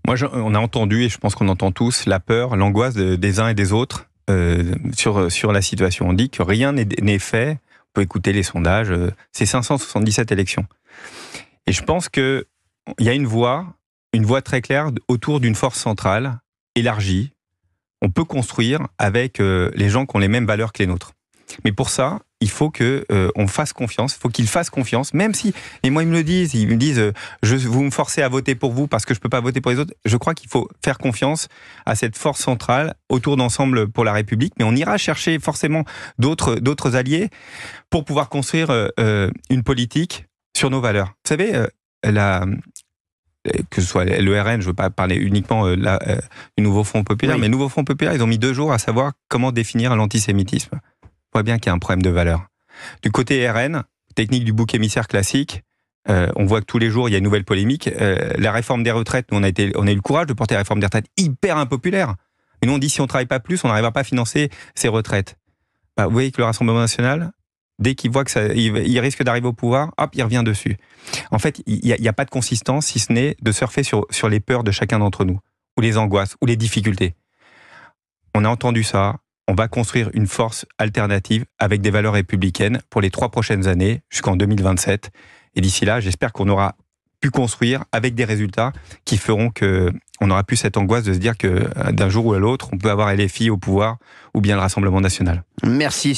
On a entendu, et je pense qu'on entend tous, la peur, l'angoisse des uns et des autres sur la situation. On dit que rien n'est fait. On peut écouter les sondages. C'est 577 élections. Et je pense qu'il y a une voie très claire autour d'une force centrale, élargie. On peut construire avec les gens qui ont les mêmes valeurs que les nôtres. Mais pour ça, il faut qu'on fasse confiance, il faut qu'ils fassent confiance, même si, et moi ils me le disent, vous me forcez à voter pour vous parce que je ne peux pas voter pour les autres. Je crois qu'il faut faire confiance à cette force centrale autour d'Ensemble pour la République, mais on ira chercher forcément d'autres alliés pour pouvoir construire une politique sur nos valeurs. Vous savez, que ce soit le RN, je ne veux pas parler uniquement du Nouveau Front Populaire, mais le Nouveau Front Populaire, ils ont mis 2 jours à savoir comment définir l'antisémitisme. On voit bien qu'il y a un problème de valeur. Du côté RN, technique du bouc émissaire classique, on voit que tous les jours, il y a une nouvelle polémique. La réforme des retraites, nous, on a eu le courage de porter la réforme des retraites hyper impopulaire. Et nous, on dit si on ne travaille pas plus, on n'arrivera pas à financer ces retraites. Vous voyez que le Rassemblement national, dès qu'il voit qu'il risque d'arriver au pouvoir, hop, il revient dessus. En fait, il n'y a pas de consistance, si ce n'est de surfer sur les peurs de chacun d'entre nous, ou les angoisses, ou les difficultés. On a entendu ça. On va construire une force alternative avec des valeurs républicaines pour les 3 prochaines années, jusqu'en 2027. Et d'ici là, j'espère qu'on aura pu construire avec des résultats qui feront qu'on n'aura plus cette angoisse de se dire que d'un jour ou à l'autre, on peut avoir LFI au pouvoir ou bien le Rassemblement national. Merci.